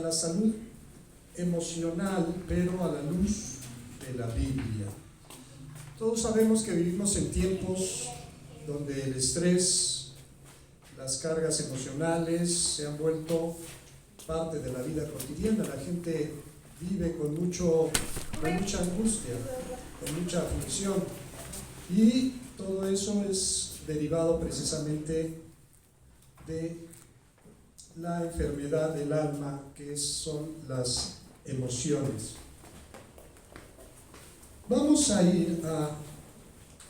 la salud emocional, pero a la luz de la Biblia. Todos sabemos que vivimos en tiempos donde el estrés, las cargas emocionales se han vuelto parte de la vida cotidiana. La gente vive con mucha angustia, con mucha aflicción, y todo eso es derivado precisamente de la enfermedad del alma, que son las emociones. Vamos a ir a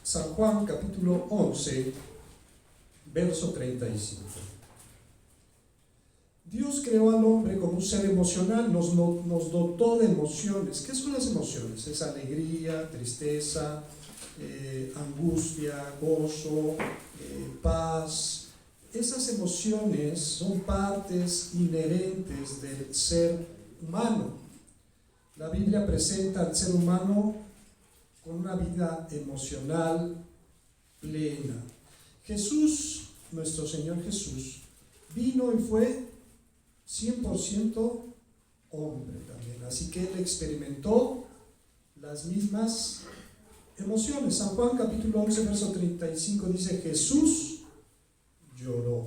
San Juan capítulo 11, verso 35. Dios creó al hombre como un ser emocional, nos dotó de emociones. ¿Qué son las emociones? Es alegría, tristeza, angustia, gozo, paz. Esas emociones son partes inherentes del ser humano. La Biblia presenta al ser humano con una vida emocional plena. Jesús, nuestro Señor Jesús, vino y fue 100% hombre también, así que él experimentó las mismas emociones. San Juan capítulo 11 verso 35 dice: Jesús lloró.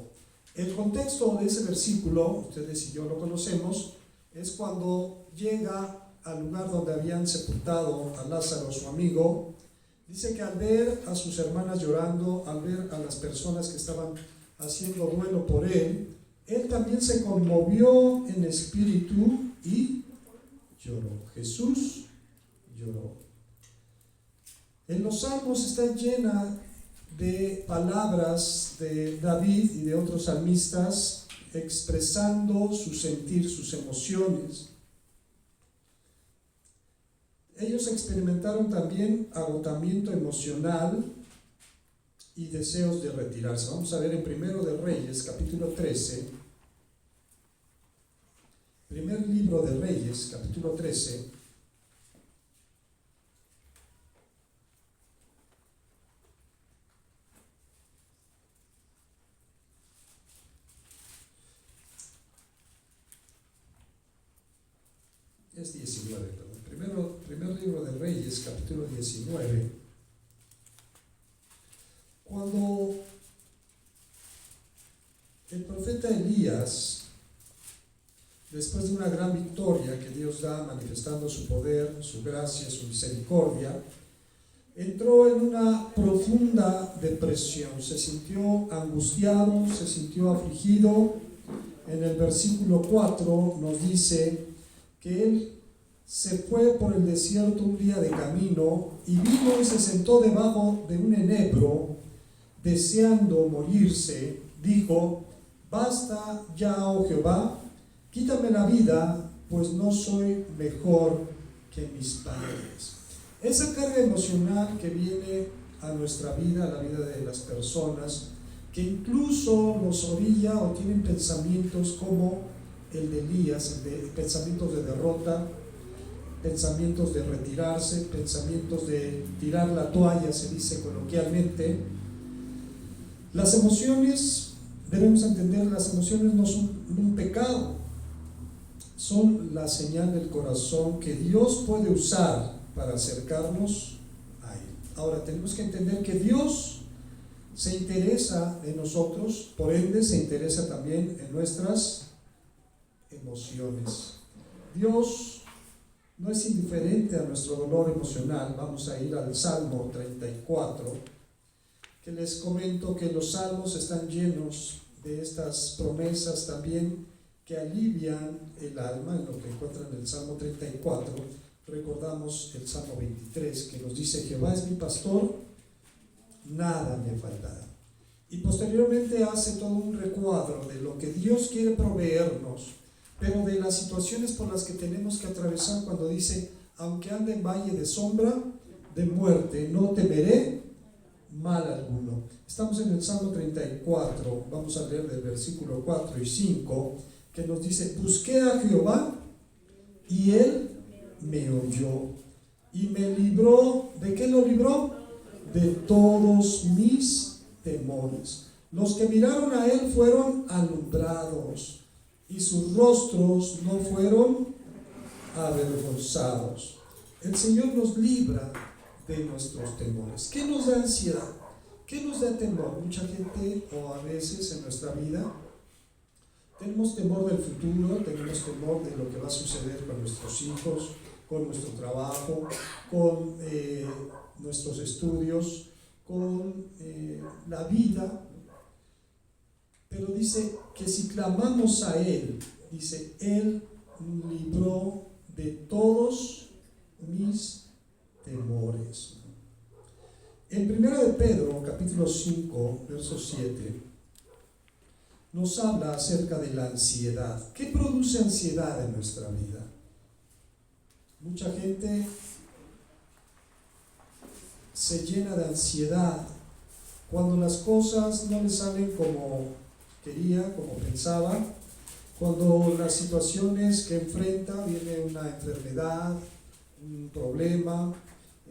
El contexto de ese versículo, ustedes y yo lo conocemos, es cuando llega al lugar donde habían sepultado a Lázaro, su amigo. Dice que al ver a sus hermanas llorando, al ver a las personas que estaban haciendo duelo por él también se conmovió en espíritu y lloró. Jesús lloró. En los Salmos está llena de palabras de David y de otros salmistas expresando su sentir, sus emociones. Ellos experimentaron también agotamiento emocional y deseos de retirarse. Vamos a ver en Primero de Reyes, capítulo 13. Primer libro de Reyes, capítulo 13. Es 19, perdón. Primer libro de Reyes, capítulo 19. Cuando el profeta Elías, después de una gran victoria que Dios da manifestando su poder, su gracia, su misericordia, entró en una profunda depresión, se sintió angustiado, se sintió afligido. En el versículo 4 nos dice que él se fue por el desierto un día de camino y vino y se sentó debajo de un enebro, deseando morirse. Dijo: basta ya, oh Jehová, quítame la vida, pues no soy mejor que mis padres. Esa carga emocional que viene a nuestra vida, a la vida de las personas, que incluso nos orilla o tienen pensamientos como el de Elías, pensamientos de derrota, pensamientos de retirarse, pensamientos de tirar la toalla, se dice coloquialmente. Las emociones, debemos entender, las emociones no son un pecado, son la señal del corazón que Dios puede usar para acercarnos a Él. Ahora, tenemos que entender que Dios se interesa en nosotros, por ende se interesa también en nuestras emociones. Dios no es indiferente a nuestro dolor emocional. Vamos a ir al Salmo 34, que les comento que los salmos están llenos de estas promesas también que alivian el alma, en lo que encuentran en el Salmo 34. Recordamos el Salmo 23, que nos dice: Jehová es mi pastor, nada me faltará. Y posteriormente hace todo un recuadro de lo que Dios quiere proveernos, pero de las situaciones por las que tenemos que atravesar, cuando dice: aunque ande en valle de sombra de muerte, no temeré mal alguno. Estamos en el Salmo 34, vamos a leer del versículo 4 y 5, que nos dice: busqué a Jehová y Él me oyó y me libró. ¿De qué lo libró? De todos mis temores. Los que miraron a Él fueron alumbrados. y sus rostros no fueron avergonzados. El Señor nos libra de nuestros temores. ¿Qué nos da ansiedad? ¿Qué nos da temor? Mucha gente, o a veces en nuestra vida, tenemos temor del futuro, tenemos temor de lo que va a suceder con nuestros hijos, con nuestro trabajo, con nuestros estudios, con la vida. Pero dice que si clamamos a Él, dice, Él libró de todos mis temores. En 1 de Pedro, capítulo 5, verso 7, nos habla acerca de la ansiedad. ¿Qué produce ansiedad en nuestra vida? Mucha gente se llena de ansiedad cuando las cosas no le salen como quería, como pensaba, cuando las situaciones que enfrenta, viene una enfermedad, un problema,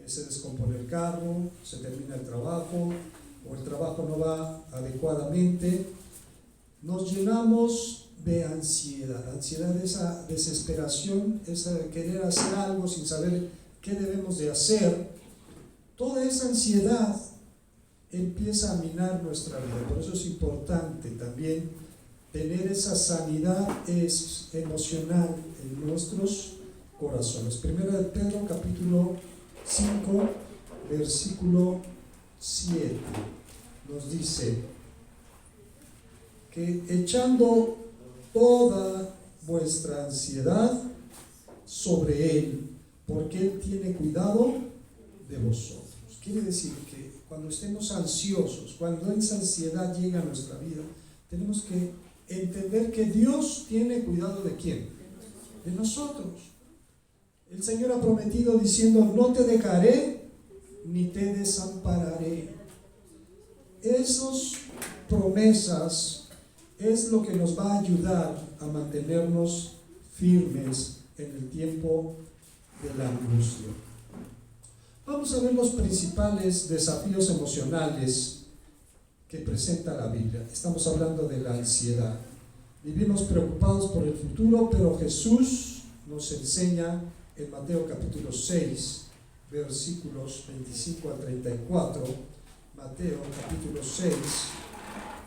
se descompone el carro, se termina el trabajo, o el trabajo no va adecuadamente, nos llenamos de ansiedad. Ansiedad es esa desesperación, esa de querer hacer algo sin saber qué debemos de hacer. Toda esa ansiedad empieza a minar nuestra vida. Por eso es importante también tener esa sanidad emocional en nuestros corazones. Primera de Pedro, capítulo 5, versículo 7, nos dice que echando toda vuestra ansiedad sobre Él, porque Él tiene cuidado de vosotros. Quiere decir que cuando estemos ansiosos, cuando esa ansiedad llega a nuestra vida, tenemos que entender que Dios tiene cuidado ¿de quién? De nosotros. El Señor ha prometido diciendo, no te dejaré ni te desampararé. Esas promesas es lo que nos va a ayudar a mantenernos firmes en el tiempo de la angustia. Vamos a ver los principales desafíos emocionales que presenta la Biblia. Estamos hablando de la ansiedad. Vivimos preocupados por el futuro, pero Jesús nos enseña en Mateo capítulo 6, versículos 25 a 34. Mateo capítulo 6,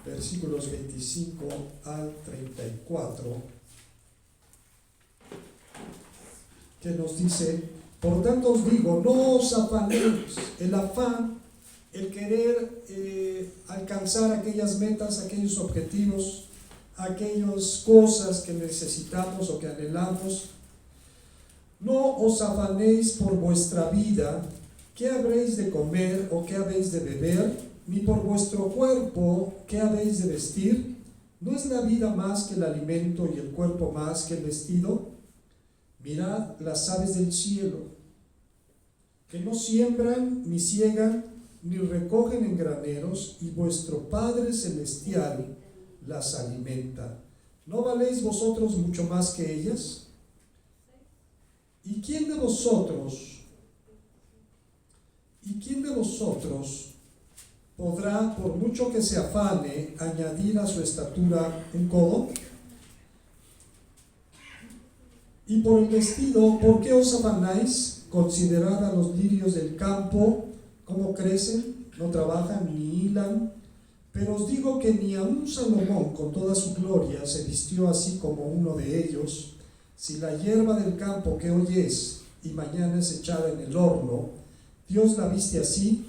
versículos 25 al 34, que nos dice: por tanto os digo, no os afanéis. El afán, el querer alcanzar aquellas metas, aquellos objetivos, aquellas cosas que necesitamos o que anhelamos. No os afanéis por vuestra vida, qué habréis de comer o qué habéis de beber, ni por vuestro cuerpo, qué habéis de vestir. ¿No es la vida más que el alimento y el cuerpo más que el vestido? Mirad las aves del cielo, que no siembran, ni siegan, ni recogen en graneros, y vuestro Padre Celestial las alimenta. ¿No valéis vosotros mucho más que ellas? ¿Y quién de vosotros podrá, por mucho que se afane, añadir a su estatura un codo? Y por el vestido, ¿por qué os afanáis? Considerad a los lirios del campo, cómo crecen, no trabajan ni hilan. Pero os digo que ni aun Salomón, con toda su gloria, se vistió así como uno de ellos. Si la hierba del campo que hoy es y mañana es echada en el horno, Dios la viste así,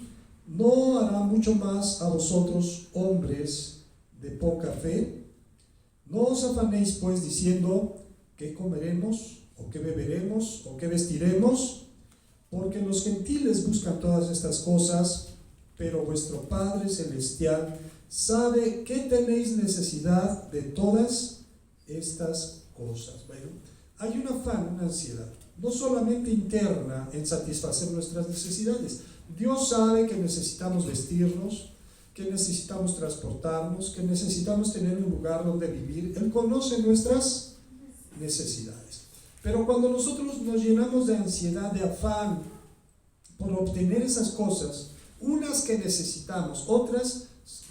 ¿no hará mucho más a vosotros, hombres de poca fe? No os afanéis pues diciendo, ¿qué comeremos? ¿O qué beberemos? ¿O qué vestiremos? Porque los gentiles buscan todas estas cosas, pero vuestro Padre Celestial sabe que tenéis necesidad de todas estas cosas. Bueno, hay un afán, una ansiedad, no solamente interna en satisfacer nuestras necesidades. Dios sabe que necesitamos vestirnos, que necesitamos transportarnos, que necesitamos tener un lugar donde vivir. Él conoce nuestras necesidades. Pero cuando nosotros nos llenamos de ansiedad, de afán por obtener esas cosas, unas que necesitamos, otras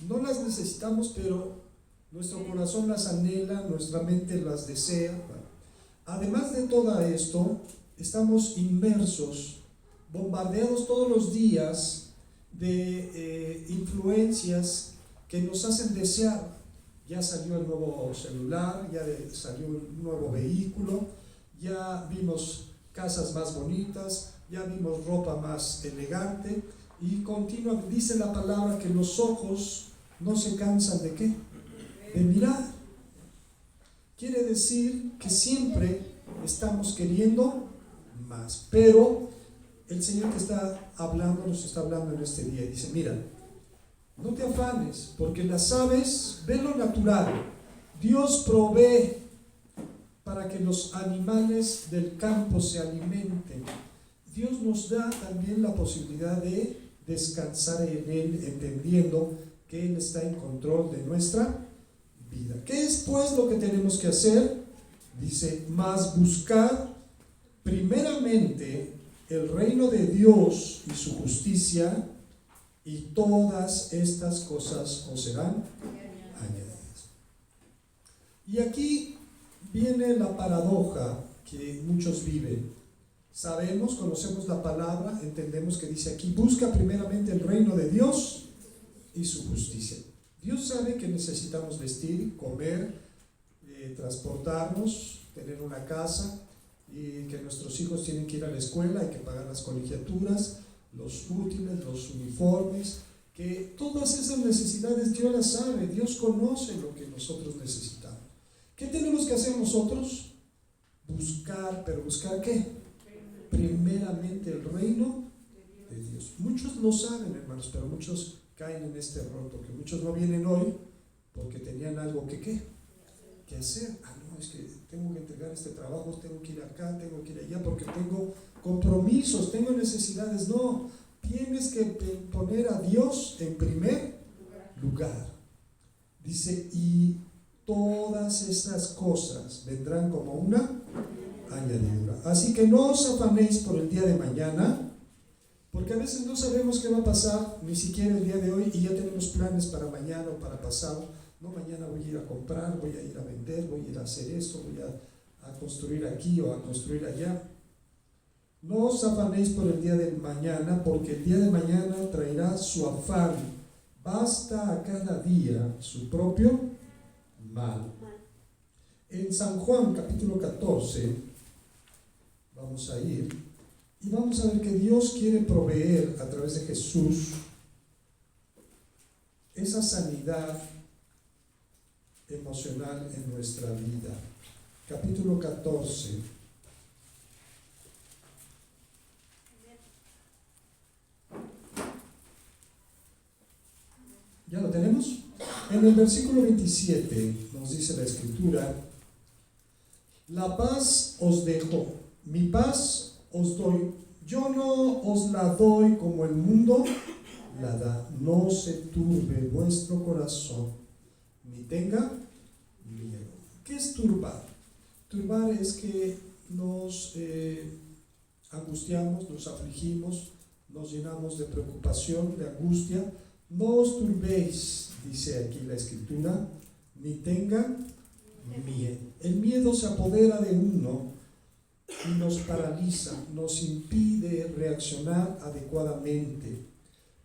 no las necesitamos, pero nuestro corazón las anhela, nuestra mente las desea. Bueno, además de todo esto, estamos inmersos, bombardeados todos los días de influencias que nos hacen desear. Ya salió el nuevo celular, ya salió un nuevo vehículo, ya vimos casas más bonitas, ya vimos ropa más elegante, y continúa, dice la palabra que los ojos no se cansan de ¿qué? De mirar. Quiere decir que siempre estamos queriendo más, pero el Señor que está hablando, nos está hablando en este día, dice: mira, no te afanes, porque las aves ven lo natural. Dios provee para que los animales del campo se alimenten. Dios nos da también la posibilidad de descansar en Él, entendiendo que Él está en control de nuestra vida. ¿Qué es pues lo que tenemos que hacer? Dice: mas buscar primeramente el reino de Dios y su justicia, y todas estas cosas os serán añadidas. Y aquí viene la paradoja que muchos viven. Sabemos, conocemos la palabra, entendemos que dice aquí: busca primeramente el reino de Dios y su justicia. Dios sabe que necesitamos vestir, comer, transportarnos, tener una casa, y que nuestros hijos tienen que ir a la escuela, hay que pagar las colegiaturas, los útiles, los uniformes, que todas esas necesidades Dios las sabe. Dios conoce lo que nosotros necesitamos. ¿Qué tenemos que hacer nosotros? Buscar, pero ¿buscar qué? Primeramente el reino de Dios. Muchos lo saben, hermanos, pero muchos caen en este error, porque muchos no vienen hoy porque tenían algo que hacer. No, es que tengo que entregar este trabajo, tengo que ir acá, tengo que ir allá, porque tengo compromisos, tengo necesidades. No, tienes que poner a Dios en primer lugar. Dice: y todas estas cosas vendrán como una añadidura. Así que no os afanéis por el día de mañana, porque a veces no sabemos qué va a pasar, ni siquiera el día de hoy, y ya tenemos planes para mañana o para pasado. No, mañana voy a ir a comprar, voy a ir a vender, voy a ir a hacer esto, voy a construir aquí o a construir allá. No os afanéis por el día de mañana, porque el día de mañana traerá su afán. Basta a cada día su propio mal. En San Juan capítulo 14 vamos a ir y vamos a ver que Dios quiere proveer a través de Jesús esa sanidad emocional en nuestra vida. Capítulo 14. ¿Ya lo tenemos? En el versículo 27 nos dice la Escritura: la paz os dejo, mi paz os doy. Yo no os la doy como el mundo la da. No se turbe vuestro corazón, ni tenga miedo. ¿Qué es turbar? Turbar es que nos angustiamos, nos afligimos, nos llenamos de preocupación, de angustia. No os turbéis, dice aquí la Escritura, ni tenga miedo. El miedo se apodera de uno y nos paraliza, nos impide reaccionar adecuadamente.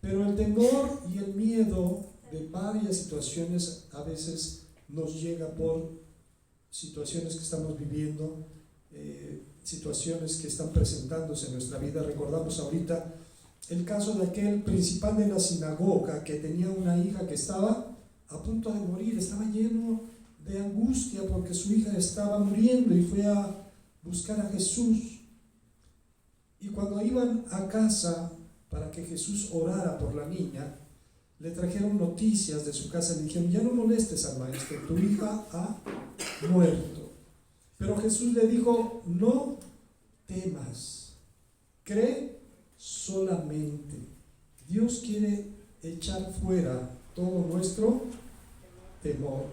Pero el temor y el miedo de varias situaciones a veces nos llega por situaciones que estamos viviendo, situaciones que están presentándose en nuestra vida. Recordamos ahorita el caso de aquel principal de la sinagoga que tenía una hija que estaba a punto de morir, estaba lleno de angustia porque su hija estaba muriendo, y fue a buscar a Jesús. Y cuando iban a casa para que Jesús orara por la niña, le trajeron noticias de su casa. Le dijeron: ya no molestes al maestro, tu hija ha muerto. Pero Jesús le dijo: no temas, cree solamente. Dios quiere echar fuera todo nuestro temor.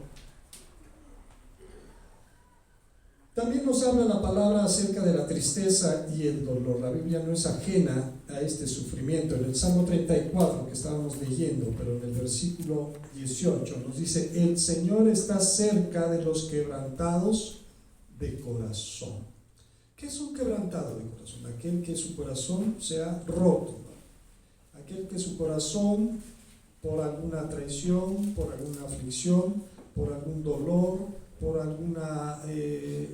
También nos habla la palabra acerca de la tristeza y el dolor. La Biblia no es ajena a este sufrimiento. En el Salmo 34 que estábamos leyendo, pero en el versículo 18 nos dice: el Señor está cerca de los quebrantados de corazón. ¿Qué es un quebrantado de corazón? Aquel que su corazón se ha roto, ¿no? Aquel que su corazón, por alguna traición, por alguna aflicción, por algún dolor, por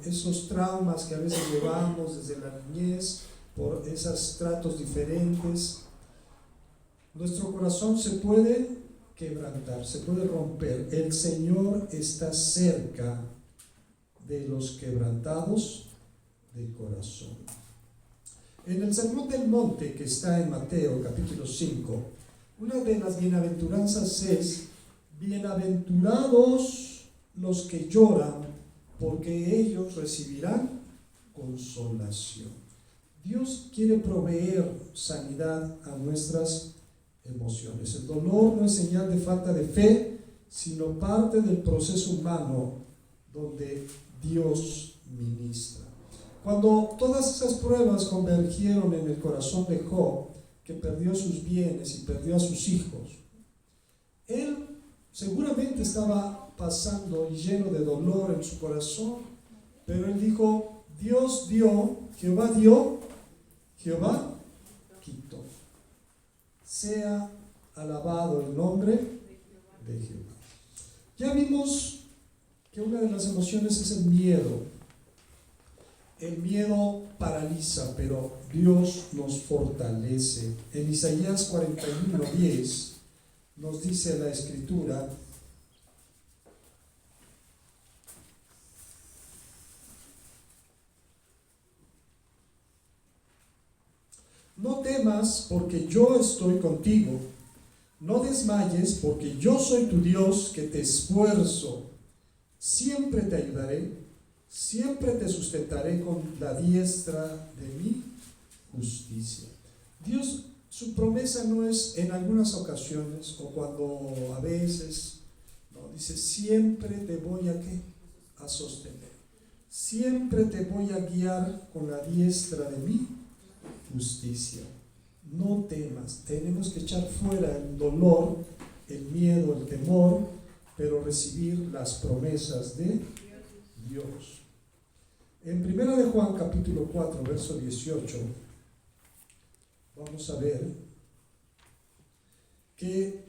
esos traumas que a veces llevamos desde la niñez, por esos tratos diferentes, nuestro corazón se puede quebrantar, se puede romper. El Señor está cerca de los quebrantados de corazón. En el Sermón del Monte, que está en Mateo capítulo 5, una de las bienaventuranzas es: bienaventurados los que lloran, porque ellos recibirán consolación. Dios quiere proveer sanidad a nuestras emociones. El dolor no es señal de falta de fe, sino parte del proceso humano donde Dios ministra. Cuando todas esas pruebas convergieron en el corazón de Job, que perdió sus bienes y perdió a sus hijos, él seguramente estaba pasando y lleno de dolor en su corazón, pero él dijo: Dios dio, Jehová quitó. Sea alabado el nombre de Jehová. Ya vimos que una de las emociones es el miedo. El miedo paraliza, pero Dios nos fortalece. En Isaías 41:10 nos dice la Escritura: no temas, porque yo estoy contigo. No desmayes, porque yo soy tu Dios, que te esfuerzo. Siempre te ayudaré, siempre te sustentaré con la diestra de mi justicia. Dios, su promesa no es en algunas ocasiones o cuando a veces, no, dice: siempre te voy a sostener. Siempre te voy a guiar con la diestra de mi justicia. No temas. Tenemos que echar fuera el dolor, el miedo, el temor, pero recibir las promesas de Dios. En 1 de Juan capítulo 4 verso 18 vamos a ver que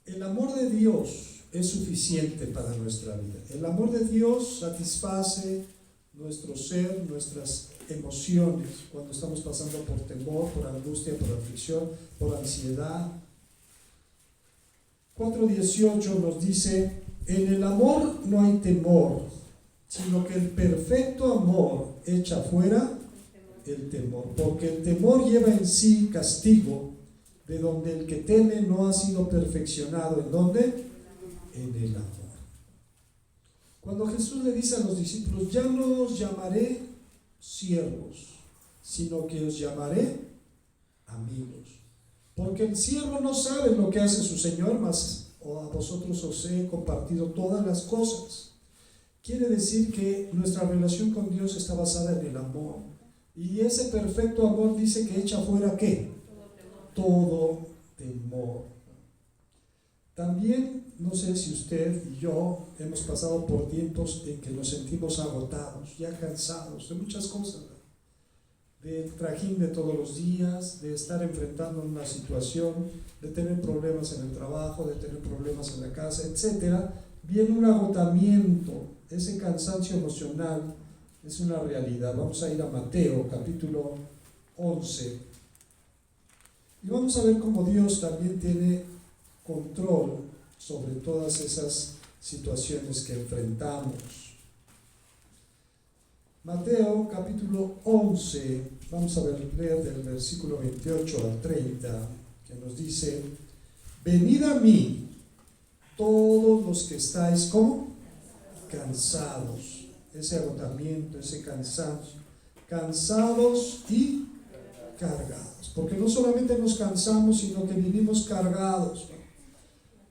el amor de Dios es suficiente para nuestra vida. El amor de Dios satisface nuestro ser, nuestras emociones, cuando estamos pasando por temor, por angustia, por aflicción, por ansiedad. 4:18 nos dice: en el amor no hay temor, sino que el perfecto amor echa fuera el temor, porque el temor lleva en sí castigo, de donde el que teme no ha sido perfeccionado. ¿En dónde? En el amor. Cuando Jesús le dice a los discípulos: ya no os llamaré siervos, sino que os llamaré amigos, porque el siervo no sabe lo que hace su señor, mas a vosotros os he compartido todas las cosas. Quiere decir que nuestra relación con Dios está basada en el amor, y ese perfecto amor dice que echa fuera ¿qué? Todo temor. También, no sé si usted y yo hemos pasado por tiempos en que nos sentimos agotados, ya cansados de muchas cosas, del trajín de todos los días, de estar enfrentando una situación, de tener problemas en el trabajo, de tener problemas en la casa, etc. Viene un agotamiento, ese cansancio emocional es una realidad. Vamos a ir a Mateo capítulo 11 y vamos a ver cómo Dios también tiene control sobre todas esas situaciones que enfrentamos. Mateo capítulo 11, vamos a leer del versículo 28 al 30, que nos dice: venid a mí todos los que estáis ¿cómo? Cansados, ese agotamiento, ese cansancio, cansados y cargados, porque no solamente nos cansamos, sino que vivimos cargados.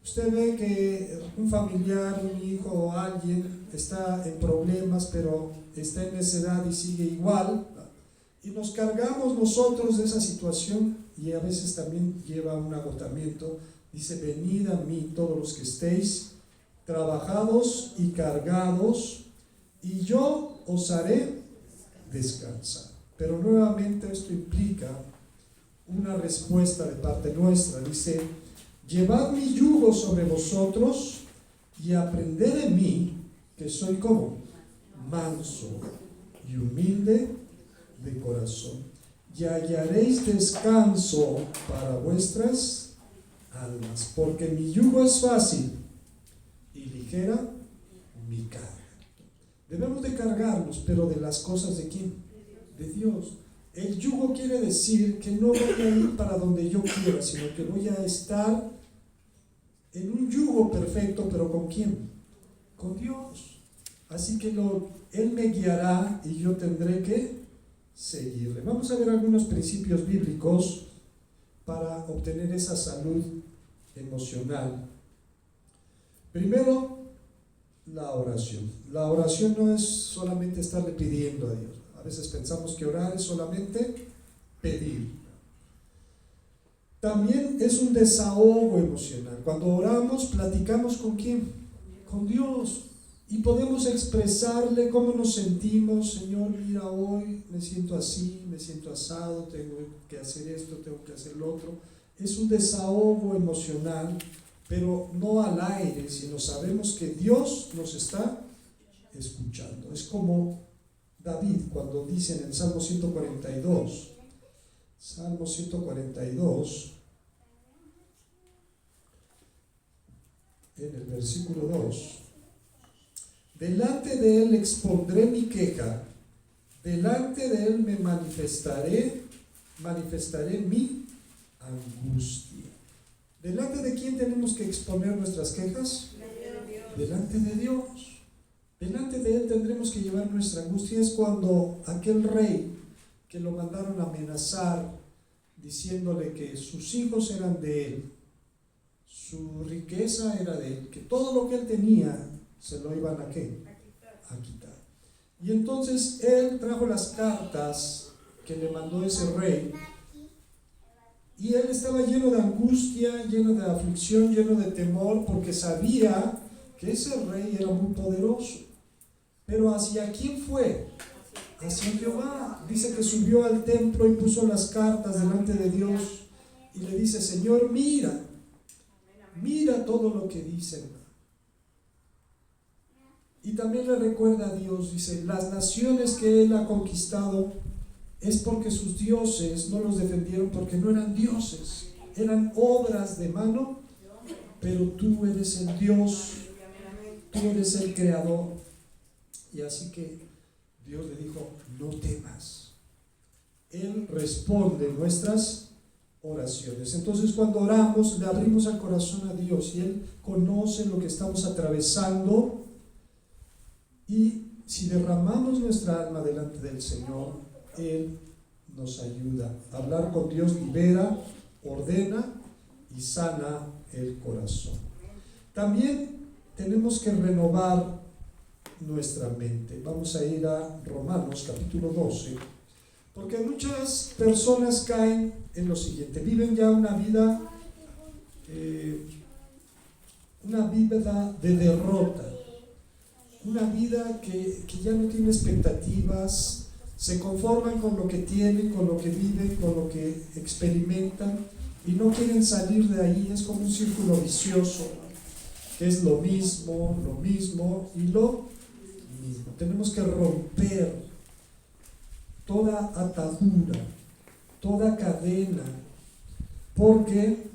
Usted ve que un familiar, un hijo o alguien está en problemas, pero está en necedad y sigue igual, y nos cargamos nosotros de esa situación, y a veces también lleva a un agotamiento. Dice: venid a mí todos los que estéis trabajados y cargados, y yo os haré descansar. Pero nuevamente esto implica una respuesta de parte nuestra. Dice: llevad mi yugo sobre vosotros y aprended de mí, que soy como manso y humilde de corazón, y hallaréis descanso para vuestras almas, porque mi yugo es fácil y ligera mi carga. Debemos de cargarnos, pero de las cosas ¿de quién? De Dios. El yugo quiere decir que no voy a ir para donde yo quiera, sino que voy a estar en un yugo perfecto, pero ¿con quién? Con Dios. Así que Él me guiará y yo tendré que seguirle. Vamos a ver algunos principios bíblicos para obtener esa salud emocional. Primero, la oración. La oración no es solamente estarle pidiendo a Dios. A veces pensamos que orar es solamente pedir. También es un desahogo emocional. Cuando oramos, platicamos ¿con quién? Con Dios. Y podemos expresarle cómo nos sentimos. Señor, mira, hoy me siento así, me siento asado, tengo que hacer esto, tengo que hacer lo otro. Es un desahogo emocional, pero no al aire, sino sabemos que Dios nos está escuchando. Es como David cuando dice en el Salmo 142, en el versículo 2: delante de Él expondré mi queja, delante de Él me manifestaré mi angustia. ¿Delante de quién tenemos que exponer nuestras quejas? Delante de Dios. Delante de Él tendremos que llevar nuestra angustia. Es cuando aquel rey que lo mandaron a amenazar, diciéndole que sus hijos eran de él, su riqueza era de él, que todo lo que él tenía se lo iban a ¿qué? A quitar. Y entonces él trajo las cartas que le mandó ese rey, y él estaba lleno de angustia, lleno de aflicción, lleno de temor, porque sabía que ese rey era muy poderoso. Pero ¿hacia quién fue? Hacia Jehová. Dice que subió al templo y puso las cartas delante de Dios y le dice: Señor, mira todo lo que dicen. Y también le recuerda a Dios, dice: las naciones que Él ha conquistado es porque sus dioses no los defendieron, porque no eran dioses, eran obras de mano, pero tú eres el Dios, tú eres el creador. Y así que Dios le dijo: no temas. Él responde nuestras oraciones. Entonces, cuando oramos, le abrimos el corazón a Dios y Él conoce lo que estamos atravesando. Y si derramamos nuestra alma delante del Señor, Él nos ayuda. Hablar con Dios libera, ordena y sana el corazón. También tenemos que renovar nuestra mente. Vamos a ir a Romanos capítulo 12, porque muchas personas caen en lo siguiente: viven ya una vida de derrota, una vida que ya no tiene expectativas, se conforman con lo que tienen, con lo que viven, con lo que experimentan y no quieren salir de ahí. Es como un círculo vicioso, que es lo mismo y lo mismo. Tenemos que romper toda atadura, toda cadena, porque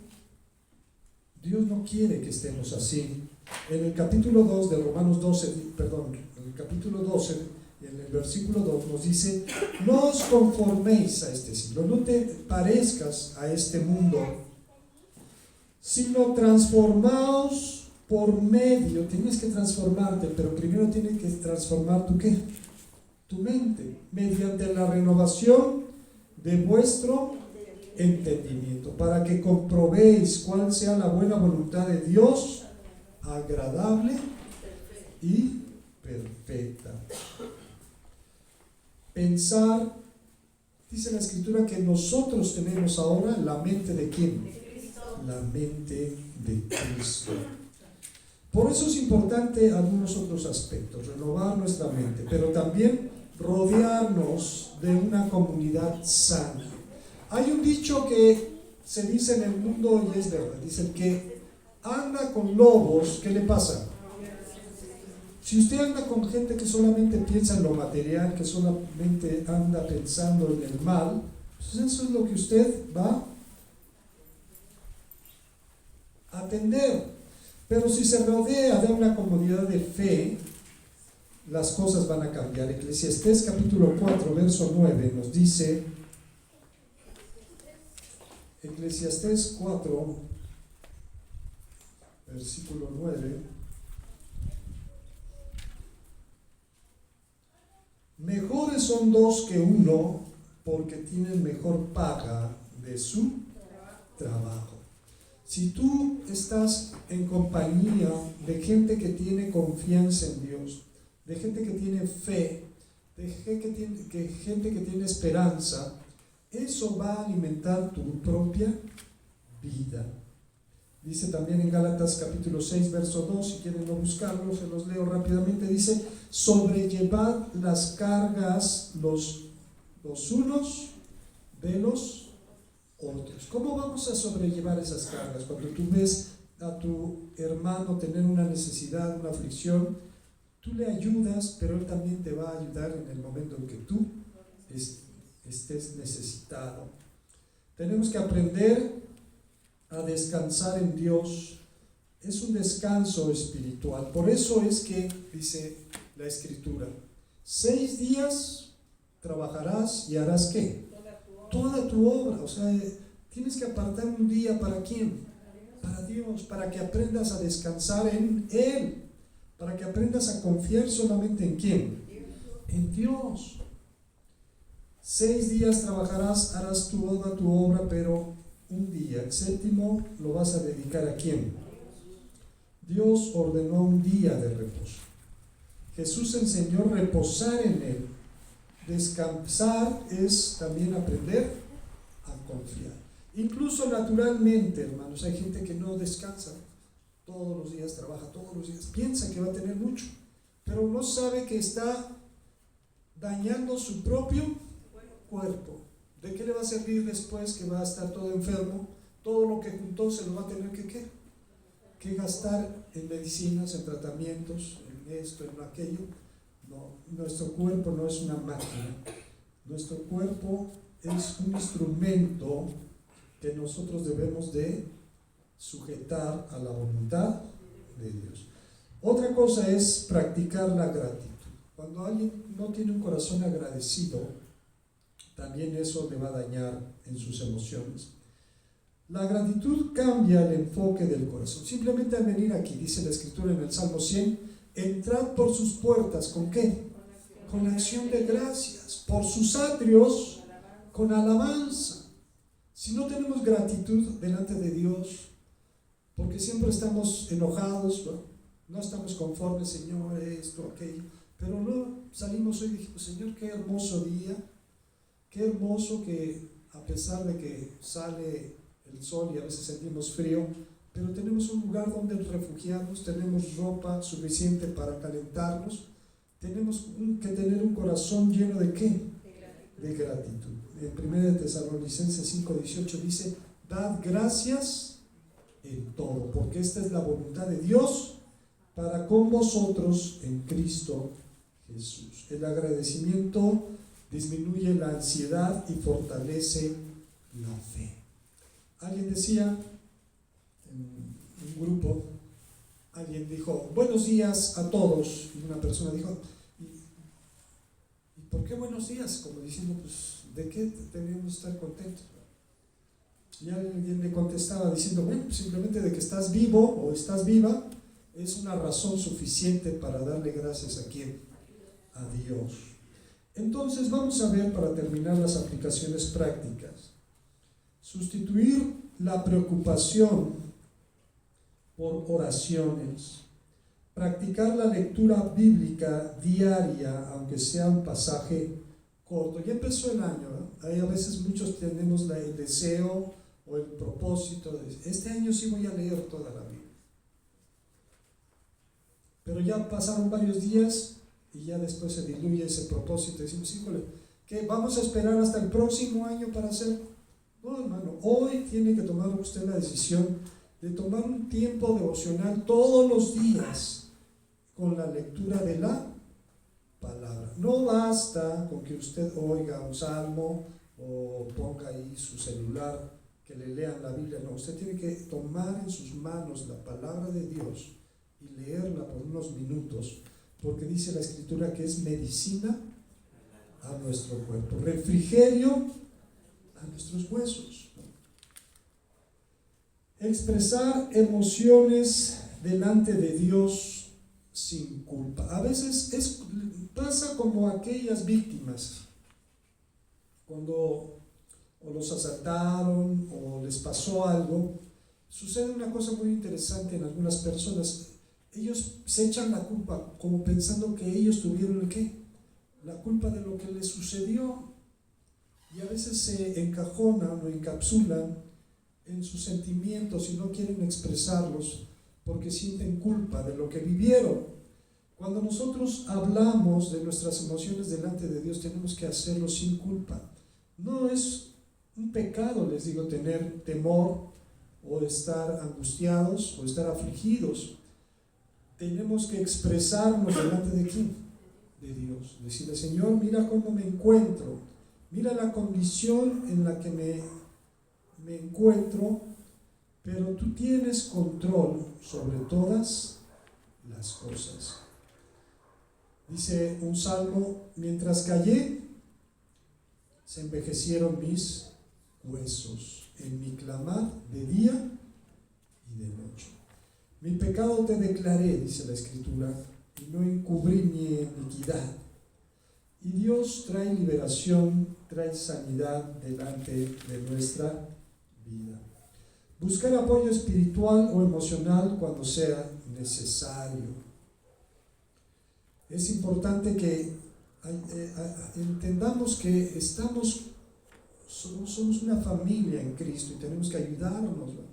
Dios no quiere que estemos así. En el capítulo 2 de Romanos 12, en el capítulo 12, en el versículo 2 nos dice: no os conforméis a este siglo, no te parezcas a este mundo, sino transformaos por medio. Tienes que transformarte, pero primero tienes que transformar tu ¿qué? Tu mente, mediante la renovación de vuestro entendimiento, para que comprobéis cuál sea la buena voluntad de Dios, agradable y perfecta. Pensar, dice la Escritura que nosotros tenemos ahora la mente de ¿quién? La mente de Cristo. Por eso es importante algunos otros aspectos, renovar nuestra mente, pero también rodearnos de una comunidad sana. Hay un dicho que se dice en el mundo y es verdad, dice el que anda con lobos, ¿qué le pasa? Si usted anda con gente que solamente piensa en lo material, que solamente anda pensando en el mal, pues eso es lo que usted va a atender. Pero si se rodea de una comunidad de fe, las cosas van a cambiar. Eclesiastés capítulo 4, verso 9 nos dice, Eclesiastés 4, versículo 9, mejores son dos que uno, porque tienen mejor paga de su trabajo. Si tú estás en compañía de gente que tiene confianza en Dios, de gente que tiene fe, de gente que tiene esperanza, eso va a alimentar tu propia vida. Dice también en Gálatas capítulo 6, verso 2, si quieren no buscarlo, se los leo rápidamente, dice, sobrellevad las cargas los unos de los otros. ¿Cómo vamos a sobrellevar esas cargas? Cuando tú ves a tu hermano tener una necesidad, una aflicción, tú le ayudas, pero él también te va a ayudar en el momento en que tú estés necesitado. Tenemos que aprender a descansar en Dios. Es un descanso espiritual. Por eso es que dice la Escritura, 6 días trabajarás y harás ¿qué? Toda tu obra. O sea, tienes que apartar un día ¿para quién? Para Dios, para que aprendas a descansar en Él, para que aprendas a confiar solamente en ¿quién? En Dios. 6 días trabajarás, harás toda tu obra, pero un día, el séptimo, lo vas a dedicar ¿a quién? Dios ordenó un día de reposo. Jesús enseñó reposar en Él. Descansar es también aprender a confiar. Incluso naturalmente, hermanos, hay gente que no descansa. Todos los días trabaja, todos los días. Piensa que va a tener mucho, pero no sabe que está dañando su propio cuerpo. ¿De qué le va a servir después que va a estar todo enfermo? Todo lo que juntó se lo va a tener que gastar en medicinas, en tratamientos, en esto, en aquello. No, nuestro cuerpo no es una máquina. Nuestro cuerpo es un instrumento que nosotros debemos de sujetar a la voluntad de Dios. Otra cosa es practicar la gratitud. Cuando alguien no tiene un corazón agradecido, también eso le va a dañar en sus emociones. La gratitud cambia el enfoque del corazón. Simplemente al venir aquí, dice la Escritura en el Salmo 100, entrad por sus puertas, ¿con qué? Con acción de gracias, por sus atrios, con alabanza. Si no tenemos gratitud delante de Dios, porque siempre estamos enojados, no estamos conformes, Señor, esto, aquello, pero no salimos hoy y dijimos, Señor, qué hermoso día, qué hermoso que a pesar de que sale el sol y a veces sentimos frío, pero tenemos un lugar donde refugiarnos, tenemos ropa suficiente para calentarnos, tenemos que tener un corazón lleno de ¿qué? De gratitud. En 1 Tesalonicenses 5:18 dice, dad gracias en todo, porque esta es la voluntad de Dios para con vosotros en Cristo Jesús. El agradecimiento disminuye la ansiedad y fortalece la fe. Alguien decía, en un grupo, alguien dijo, buenos días a todos, y una persona dijo, ¿y por qué buenos días? Como diciendo, pues, ¿de qué deberíamos estar contentos? Y alguien le contestaba diciendo, bueno, pues simplemente de que estás vivo o estás viva, es una razón suficiente para darle gracias a ¿quién? A Dios. Entonces vamos a ver, para terminar, las aplicaciones prácticas. Sustituir la preocupación por oraciones. Practicar la lectura bíblica diaria, aunque sea un pasaje corto. Ya empezó el año, ¿no? Hay a veces muchos tenemos el deseo o el propósito de este año sí voy a leer toda la Biblia. Pero ya pasaron varios días y ya después se diluye ese propósito. Decimos, híjole, ¿qué? ¿Vamos a esperar hasta el próximo año para hacerlo? No, hermano, hoy tiene que tomar usted la decisión de tomar un tiempo devocional todos los días con la lectura de la palabra. No basta con que usted oiga un salmo o ponga ahí su celular, que le lean la Biblia. No, usted tiene que tomar en sus manos la palabra de Dios y leerla por unos minutos, porque dice la Escritura que es medicina a nuestro cuerpo, refrigerio a nuestros huesos. Expresar emociones delante de Dios sin culpa. A veces pasa como aquellas víctimas cuando o los asaltaron o les pasó algo. Sucede una cosa muy interesante en algunas personas. Ellos se echan la culpa como pensando que ellos tuvieron el qué, la culpa de lo que les sucedió, y a veces se encajonan o encapsulan en sus sentimientos y no quieren expresarlos porque sienten culpa de lo que vivieron. Cuando nosotros hablamos de nuestras emociones delante de Dios, tenemos que hacerlo sin culpa. No es un pecado, les digo, tener temor o estar angustiados o estar afligidos. Tenemos que expresarnos delante de ¿quién? De Dios. Decirle, Señor, mira cómo me encuentro, mira la condición en la que me encuentro, pero tú tienes control sobre todas las cosas. Dice un salmo, mientras callé, se envejecieron mis huesos en mi clamar de día y de noche. Mi pecado te declaré, dice la Escritura, y no encubrí mi iniquidad. Y Dios trae liberación, trae sanidad delante de nuestra vida. Buscar apoyo espiritual o emocional cuando sea necesario. Es importante que entendamos que somos una familia en Cristo y tenemos que ayudarnos, ¿no?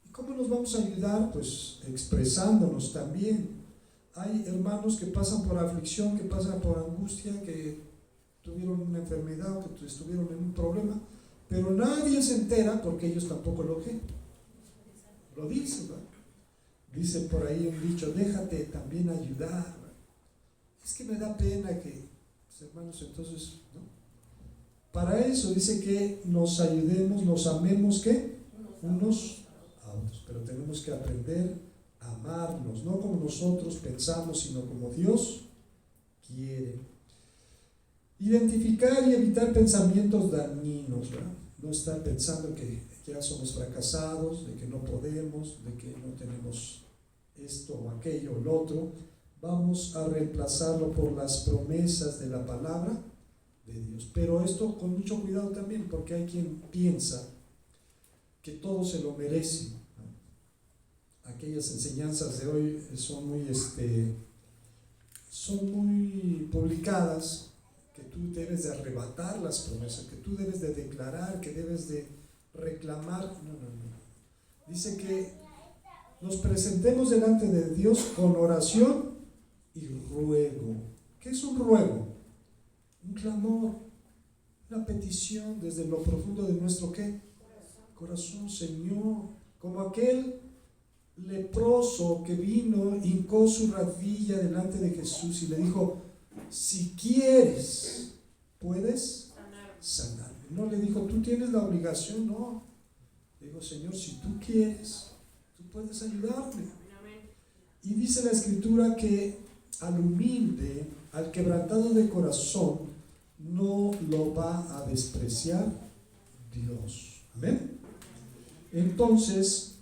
¿Y cómo nos vamos a ayudar? Pues expresándonos también. Hay hermanos que pasan por aflicción, que pasan por angustia, que tuvieron una enfermedad o que estuvieron en un problema, pero nadie se entera porque ellos tampoco lo dicen, ¿no? Dice por ahí un dicho, déjate también ayudar, ¿no? Es que me da pena que, pues, hermanos, entonces, ¿no? Para eso dice que nos ayudemos, nos amemos, ¿qué? Unos a otros, pero tenemos que aprender a amarnos, no como nosotros pensamos, sino como Dios quiere. Identificar y evitar pensamientos dañinos, ¿verdad? No estar pensando que ya somos fracasados, de que no podemos, de que no tenemos esto o aquello o lo otro. Vamos a reemplazarlo por las promesas de la palabra de Dios. Pero esto con mucho cuidado también, porque hay quien piensa que todo se lo merece, ¿no? Aquellas enseñanzas de hoy son muy publicadas, que tú debes de arrebatar las promesas, que tú debes de declarar, que debes de reclamar. No. Dice que nos presentemos delante de Dios con oración y ruego. ¿Qué es un ruego? Un clamor, una petición desde lo profundo de nuestro ¿qué? Corazón, Señor, como aquel leproso que vino, hincó su rodilla delante de Jesús y le dijo, si quieres, puedes sanar. No le dijo, tú tienes la obligación, no. Le dijo, Señor, si tú quieres, tú puedes ayudarme. Y dice la Escritura que al humilde, al quebrantado de corazón, no lo va a despreciar Dios. Amén. Entonces,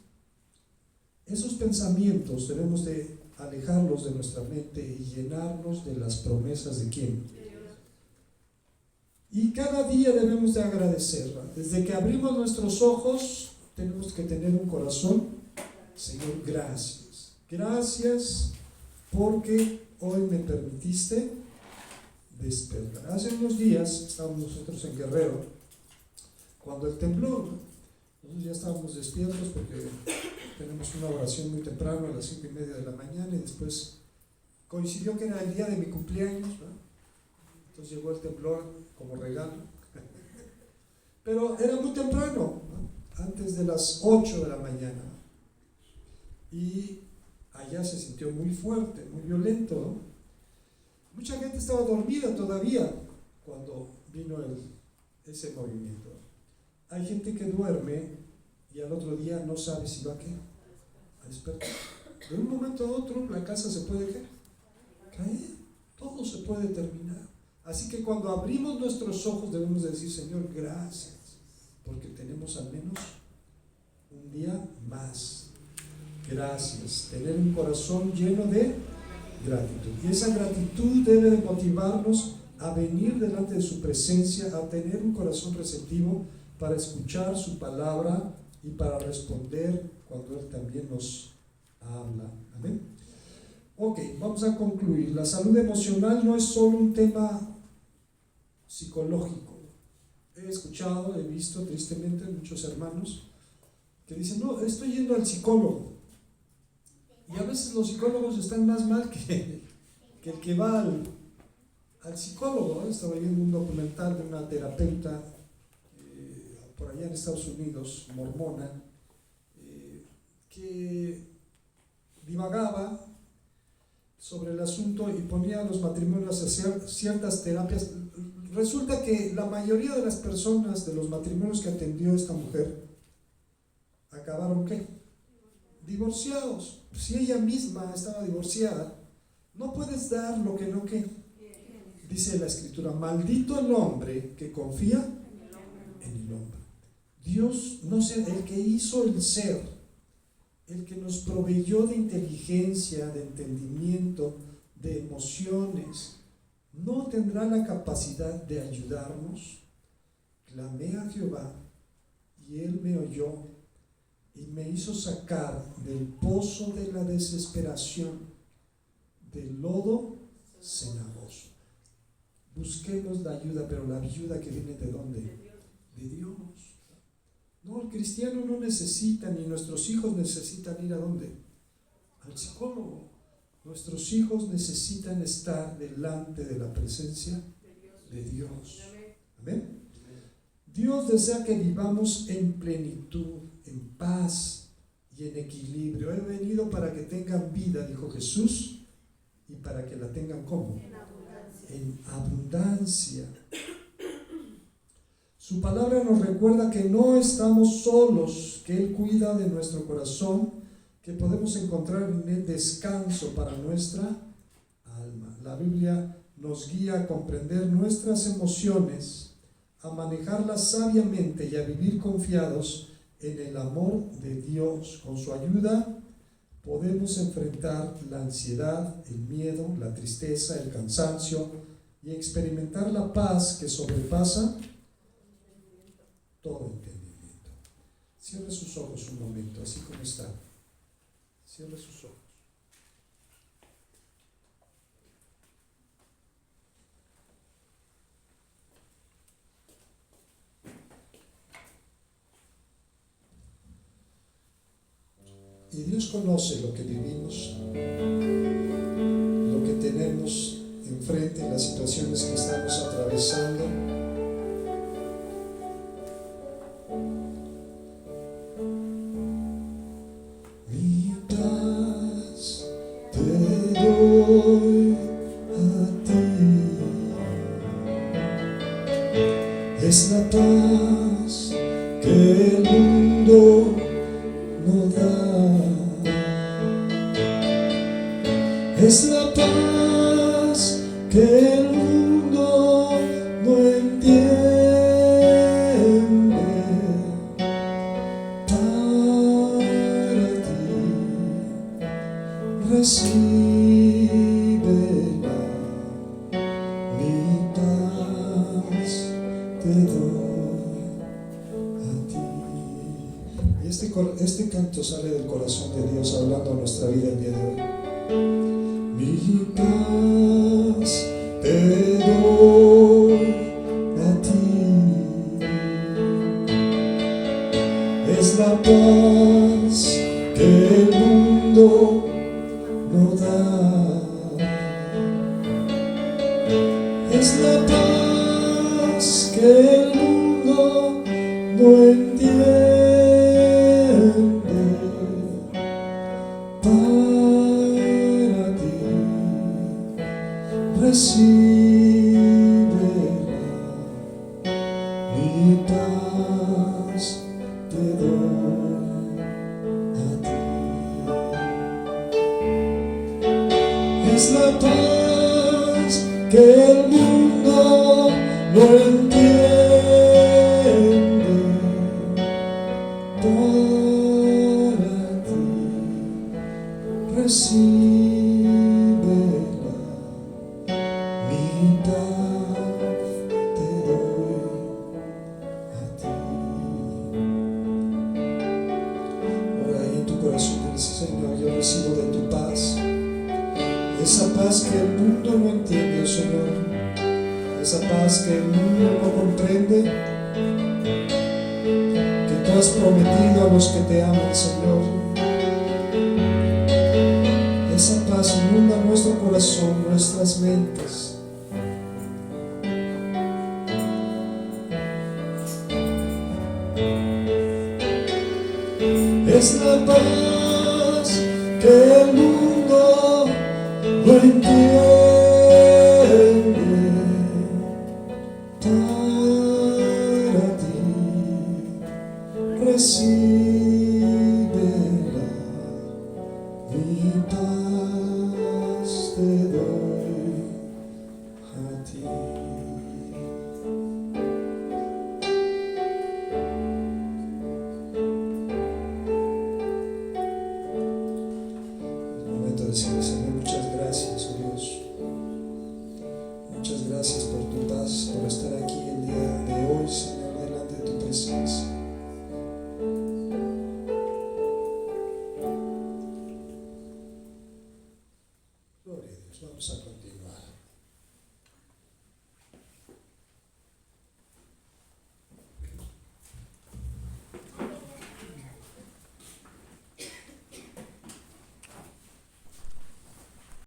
esos pensamientos debemos de alejarlos de nuestra mente y llenarnos de las promesas de ¿quién? Y cada día debemos de agradecerla. Desde que abrimos nuestros ojos, tenemos que tener un corazón, Señor, gracias. Gracias porque hoy me permitiste despertar. Hace unos días estábamos nosotros en Guerrero, cuando el temblor, nosotros ya estábamos despiertos porque tenemos una oración muy temprano, a las 5:30 de la mañana, y después coincidió que era el día de mi cumpleaños, ¿no? Entonces llegó el temblor como regalo. Pero era muy temprano, ¿no? Antes de las 8 de la mañana. Y allá se sintió muy fuerte, muy violento, ¿no? Mucha gente estaba dormida todavía cuando vino ese movimiento. Hay gente que duerme y al otro día no sabe si va a despertar. De un momento a otro la casa se puede caer, todo se puede terminar. Así que cuando abrimos nuestros ojos debemos decir, Señor, gracias, porque tenemos al menos un día más. Gracias, tener un corazón lleno de gratitud. Y esa gratitud debe de motivarnos a venir delante de su presencia, a tener un corazón receptivo para escuchar su palabra y para responder cuando Él también nos habla. Amén. Ok, vamos a concluir. La salud emocional no es solo un tema psicológico. He escuchado, he visto tristemente muchos hermanos que dicen, no, estoy yendo al psicólogo. Y a veces los psicólogos están más mal que el que va al psicólogo. Estaba viendo un documental de una terapeuta por allá en Estados Unidos, mormona, que divagaba sobre el asunto y ponía a los matrimonios a hacer ciertas terapias. Resulta que la mayoría de las personas de los matrimonios que atendió esta mujer acabaron ¿qué? Divorciados. Si ella misma estaba divorciada, no puedes dar lo que no que. Dice la Escritura, maldito el hombre que confía en el hombre. Dios, no sé, el que hizo el ser, el que nos proveyó de inteligencia, de entendimiento, de emociones, ¿no tendrá la capacidad de ayudarnos? Clamé a Jehová y Él me oyó y me hizo sacar del pozo de la desesperación, del lodo cenagoso. Busquemos la ayuda, pero la ayuda que viene ¿de dónde? De Dios. No, el cristiano no necesita, ni nuestros hijos necesitan ir ¿a dónde? Al psicólogo. Nuestros hijos necesitan estar delante de la presencia de Dios. Amén. Dios desea que vivamos en plenitud, en paz y en equilibrio. He venido para que tengan vida, dijo Jesús, y para que la tengan ¿cómo? En abundancia. Su palabra nos recuerda que no estamos solos, que Él cuida de nuestro corazón, que podemos encontrar en Él descanso para nuestra alma. La Biblia nos guía a comprender nuestras emociones, a manejarlas sabiamente y a vivir confiados en el amor de Dios. Con su ayuda podemos enfrentar la ansiedad, el miedo, la tristeza, el cansancio y experimentar la paz que sobrepasa todo entendimiento. Cierre sus ojos un momento, así como está. Cierre sus ojos. Y Dios conoce lo que vivimos, lo que tenemos enfrente, las situaciones que estamos atravesando. Mi paz te doy a ti, es la paz que el mundo no da, es la paz que el mundo no entiende. Para ti recíbela, mi paz sale del corazón de Dios hablando a nuestra vida el día de hoy. Mi paz te doy a ti. Es la paz que el mundo no da. Es la paz que el mundo no entiende. Para ti recíbela, mi paz te doy a ti. Es la paz que el mundo no entiende. Para ti recíbela, mi paz te doy a ti. Ahora ahí en tu corazón te dice: Señor, yo recibo de tu paz. Esa paz que el mundo no entiende, Señor. Esa paz que el mundo no comprende, que tú has prometido a los que te aman, Señor. Esa paz inunda nuestro corazón, nuestras mentes. Es la paz que el mundo no entiende. Para ti recíbela, mi paz te doy a ti. Es momento de decirle: Señor, muchas gracias, oh Dios. Muchas gracias por tu paz, por estar aquí el día de hoy, Señor, delante de tu presencia. Gloria a Dios. Vamos a